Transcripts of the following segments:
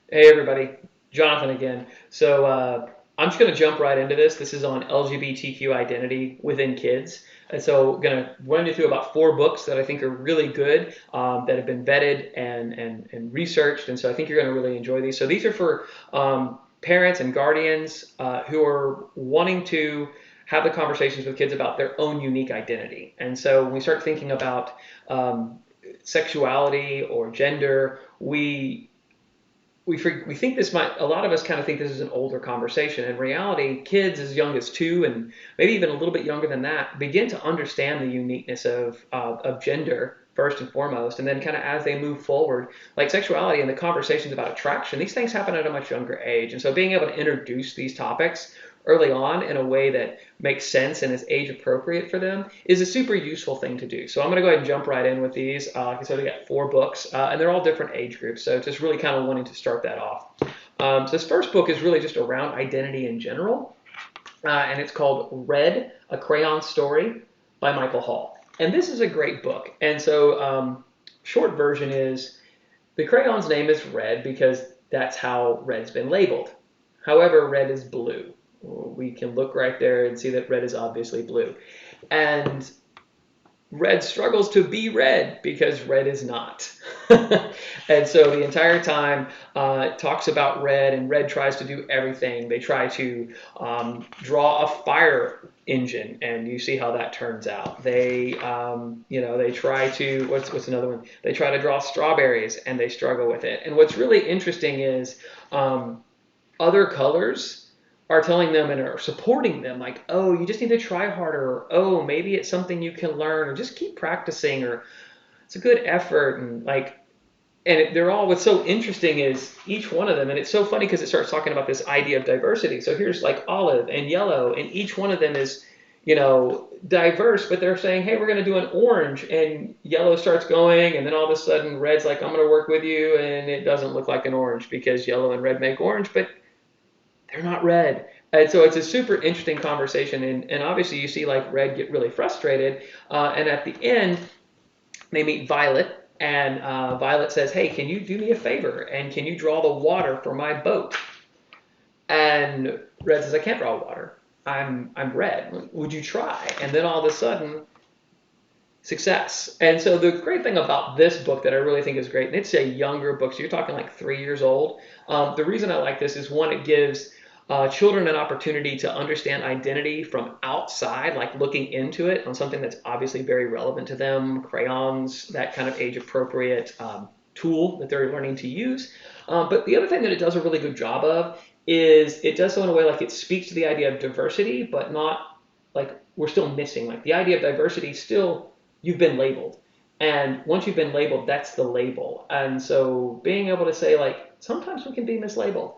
Hey everybody, Jonathan again. I'm just going to jump right into this. This is on LGBTQ identity within kids. And so going to run you through about four books that I think are really good, that have been vetted and researched. And so I think you're going to really enjoy these. So these are for parents and guardians who are wanting to have the conversations with kids about their own unique identity. And so when we start thinking about sexuality or gender, we think this might, a lot of us kind of think this is an older conversation. In reality, kids as young as 2 and maybe even a little bit younger than that begin to understand the uniqueness of gender first and foremost, and then kind of as they move forward, like sexuality and the conversations about attraction, these things happen at a much younger age. And so being able to introduce these topics early on in a way that makes sense and is age appropriate for them is a super useful thing to do. So I'm going to go ahead and jump right in with these. Like I said, we got four books, and they're all different age groups. So just really kind of wanting to start that off. So this first book is really just around identity in general, and it's called Red, A Crayon Story by Michael Hall. And this is a great book. And so short version is the crayon's name is Red because that's how red's been labeled. However, red is blue. We can look right there and see that red is obviously blue. And red struggles to be red because red is not. And so the entire time it talks about red, and red tries to do everything. They try to draw a fire engine, and you see how that turns out. They try to, what's another one? They try to draw strawberries, and they struggle with it. And what's really interesting is other colors are telling them and are supporting them, like, oh, you just need to try harder, or oh, maybe it's something you can learn, or just keep practicing, or it's a good effort, and like, they're all, what's so interesting is each one of them, and it's so funny because it starts talking about this idea of diversity. So here's like olive and yellow, and each one of them is, diverse, but they're saying, hey, we're going to do an orange, and yellow starts going, and then all of a sudden red's like, I'm going to work with you, and it doesn't look like an orange because yellow and red make orange, but they're not red. And so it's a super interesting conversation. And obviously, you see like red get really frustrated. And at the end, they meet Violet. And Violet says, hey, can you do me a favor? And can you draw the water for my boat? And Red says, I can't draw water. I'm red. Would you try? And then all of a sudden, success. And so the great thing about this book that I really think is great, and it's a younger book, so you're talking like 3 years old. The reason I like this is one, it gives children an opportunity to understand identity from outside, like looking into it on something that's obviously very relevant to them, crayons, that kind of age appropriate tool that they're learning to use. But the other thing that it does a really good job of is it does so in a way like it speaks to the idea of diversity, but not like we're still missing. Like the idea of diversity still, you've been labeled. And once you've been labeled, that's the label. And so being able to say, like, sometimes we can be mislabeled.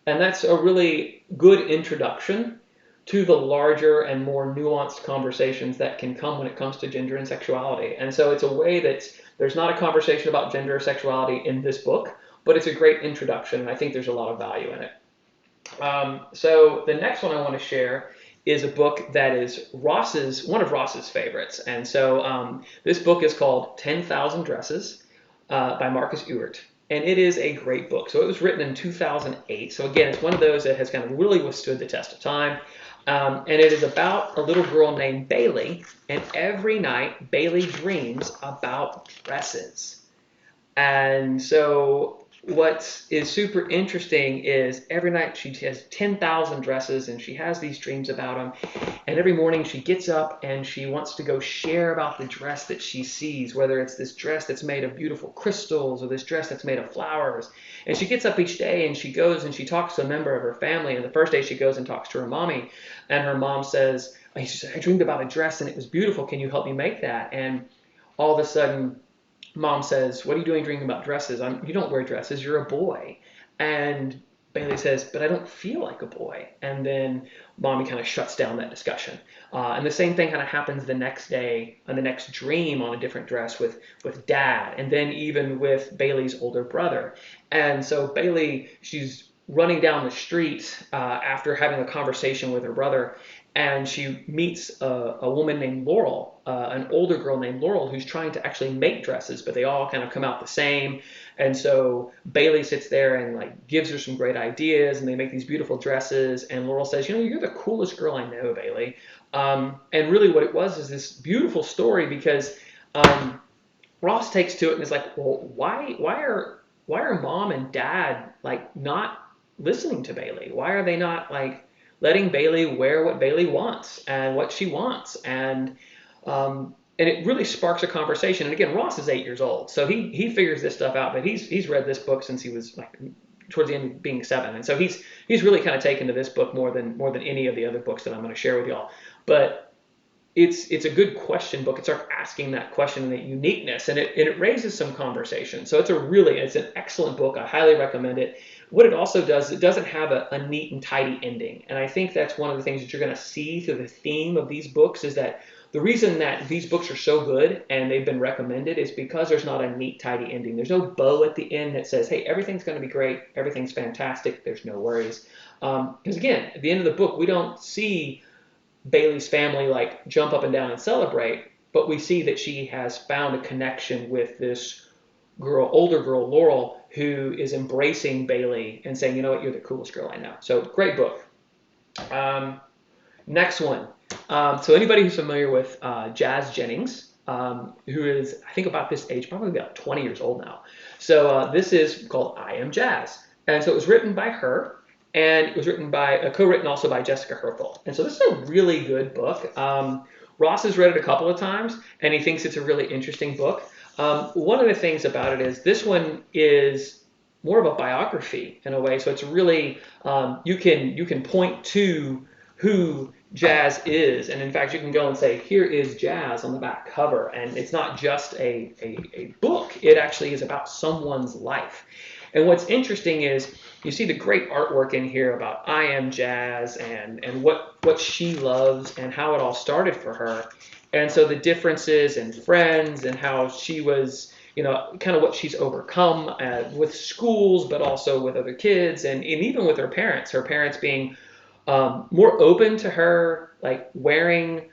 And that's a really good introduction to the larger and more nuanced conversations that can come when it comes to gender and sexuality. And so it's a way that there's not a conversation about gender or sexuality in this book, but it's a great introduction, and I think there's a lot of value in it. So the next one I want to share is a book that is one of Ross's favorites. And so this book is called 10,000 Dresses by Marcus Ewart. And it is a great book. So it was written in 2008. So again, it's one of those that has kind of really withstood the test of time. And it is about a little girl named Bailey. And every night, Bailey dreams about dresses. And so what is super interesting is every night she has 10,000 dresses, and she has these dreams about them. And every morning she gets up and she wants to go share about the dress that she sees, whether it's this dress that's made of beautiful crystals or this dress that's made of flowers. And she gets up each day and she goes and she talks to a member of her family. And the first day she goes and talks to her mommy, and her mom says, I dreamed about a dress and it was beautiful. Can you help me make that? And all of a sudden, Mom says, what are you doing dreaming about dresses? You don't wear dresses, you're a boy. And Bailey says, but I don't feel like a boy. And then Mommy kind of shuts down that discussion. And the same thing kind of happens the next day, on the next dream, on a different dress with Dad, and then even with Bailey's older brother. And so Bailey, she's running down the street after having a conversation with her brother, and she meets a woman named Laurel, an older girl named Laurel, who's trying to actually make dresses, but they all kind of come out the same. And so Bailey sits there and like gives her some great ideas, and they make these beautiful dresses. And Laurel says, you're the coolest girl I know, Bailey. And really, what it was is this beautiful story because Ross takes to it and is like, well, why are mom and dad like not listening to Bailey? Why are they not like letting Bailey wear what Bailey wants and what she wants? And it really sparks a conversation. And again, Ross is 8 years old, so he figures this stuff out. But he's read this book since he was like towards the end of being 7, and so he's really kind of taken to this book more than any of the other books that I'm going to share with y'all. But it's a good question book. It starts asking that question and that uniqueness, and it raises some conversation. So it's an excellent book. I highly recommend it. What it also does, it doesn't have a neat and tidy ending, and I think that's one of the things that you're going to see through the theme of these books is that the reason that these books are so good and they've been recommended is because there's not a neat, tidy ending. There's no bow at the end that says, hey, everything's going to be great, everything's fantastic, there's no worries. Because again, at the end of the book, we don't see Bailey's family like jump up and down and celebrate, but we see that she has found a connection with this older girl, Laurel, who is embracing Bailey and saying, you know what, you're the coolest girl I know. So great book. Next one. So anybody who's familiar with Jazz Jennings, who is, I think about this age, probably about 20 years old now. So this is called I Am Jazz. And so it was written by her, and it was co-written also by Jessica Herthel. And so this is a really good book. Ross has read it a couple of times, and he thinks it's a really interesting book. One of the things about it is this one is more of a biography in a way. So it's really, you can point to who Jazz is. And in fact, you can go and say, here is Jazz on the back cover. And it's not just a book. It actually is about someone's life. And what's interesting is you see the great artwork in here about I Am Jazz and what she loves and how it all started for her. And so the differences in friends and how she was, kind of what she's overcome with schools, but also with other kids and even with her parents being more open to her, like wearing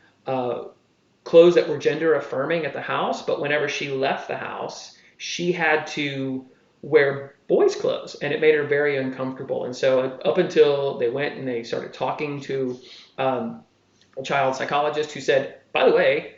clothes that were gender affirming at the house. But whenever she left the house, she had to wear boys' clothes, and it made her very uncomfortable. And so up until they went and they started talking to a child psychologist who said, by the way,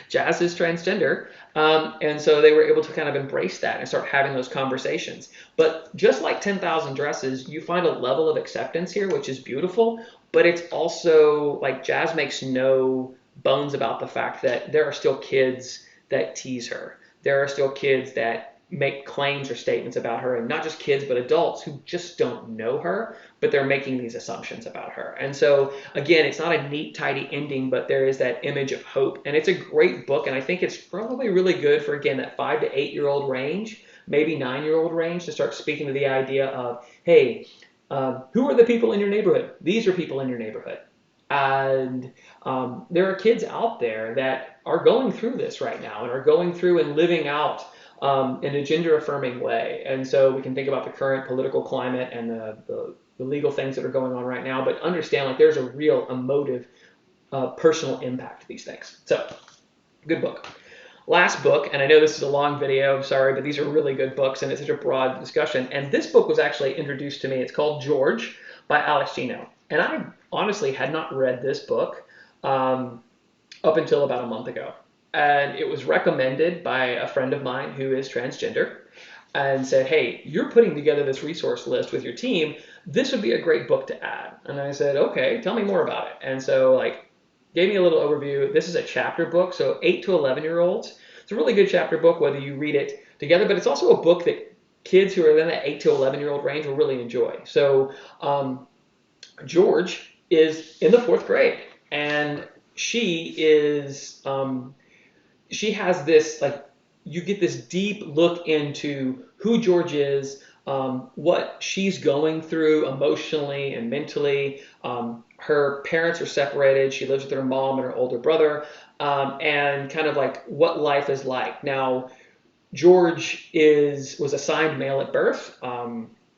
Jazz is transgender. And so they were able to kind of embrace that and start having those conversations. But just like 10,000 Dresses, you find a level of acceptance here, which is beautiful. But it's also like Jazz makes no bones about the fact that there are still kids that tease her. There are still kids that make claims or statements about her, and not just kids, but adults who just don't know her, but they're making these assumptions about her. And so, again, it's not a neat, tidy ending, but there is that image of hope. And it's a great book, and I think it's probably really good for, again, that 5 to 8-year-old range, maybe 9-year-old range, to start speaking to the idea of, hey, who are the people in your neighborhood? These are people in your neighborhood. And there are kids out there that are going through this right now and are going through and living out in a gender-affirming way. And so we can think about the current political climate and the legal things that are going on right now, but understand like there's a real emotive, personal impact to these things. So, good book. Last book, and I know this is a long video, I'm sorry, but these are really good books, and it's such a broad discussion. And this book was actually introduced to me. It's called George by Alex Gino. And I honestly had not read this book up until about a month ago. And it was recommended by a friend of mine who is transgender and said, hey, you're putting together this resource list with your team. This would be a great book to add. And I said, okay, tell me more about it. And so gave me a little overview. This is a chapter book, so 8 to 11-year-olds. It's a really good chapter book, whether you read it together, but it's also a book that kids who are in that 8 to 11-year-old range will really enjoy. So George is in the 4th grade, and she is... she has this, you get this deep look into who George is, what she's going through emotionally and mentally. Her parents are separated. She lives with her mom and her older brother, and kind of what life is like. Now, George was assigned male at birth.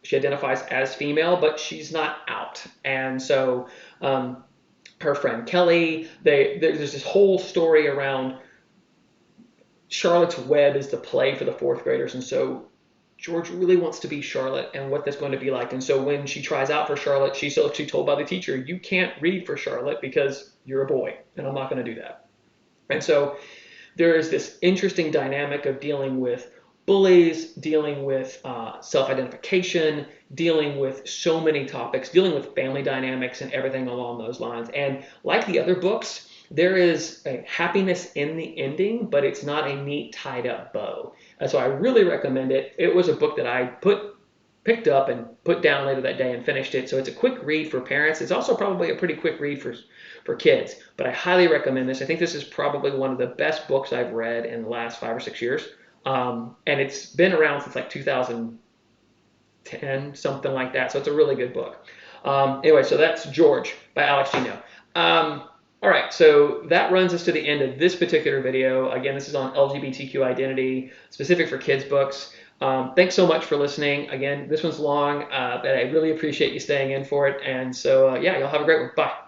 She identifies as female, but she's not out. And so her friend Kelly. There's this whole story around Charlotte's Web is the play for the fourth graders, and so George really wants to be Charlotte and what that's going to be like. And so when she tries out for Charlotte, she's actually told by the teacher, you can't read for Charlotte because you're a boy, and I'm not going to do that. And so there is this interesting dynamic of dealing with bullies, dealing with self-identification, dealing with so many topics, dealing with family dynamics and everything along those lines. And like the other books, there is a happiness in the ending, but it's not a neat tied up bow. And so I really recommend it. It was a book that I picked up and put down later that day and finished it. So it's a quick read for parents. It's also probably a pretty quick read for kids, but I highly recommend this. I think this is probably one of the best books I've read in the last 5 or 6 years. And it's been around since like 2010, something like that. So it's a really good book. Anyway, so that's George by Alex Gino. All right, so that runs us to the end of this particular video. Again, this is on LGBTQ identity, specific for kids books. Thanks so much for listening. Again, this one's long, but I really appreciate you staying in for it. And so, yeah, y'all have a great one. Bye.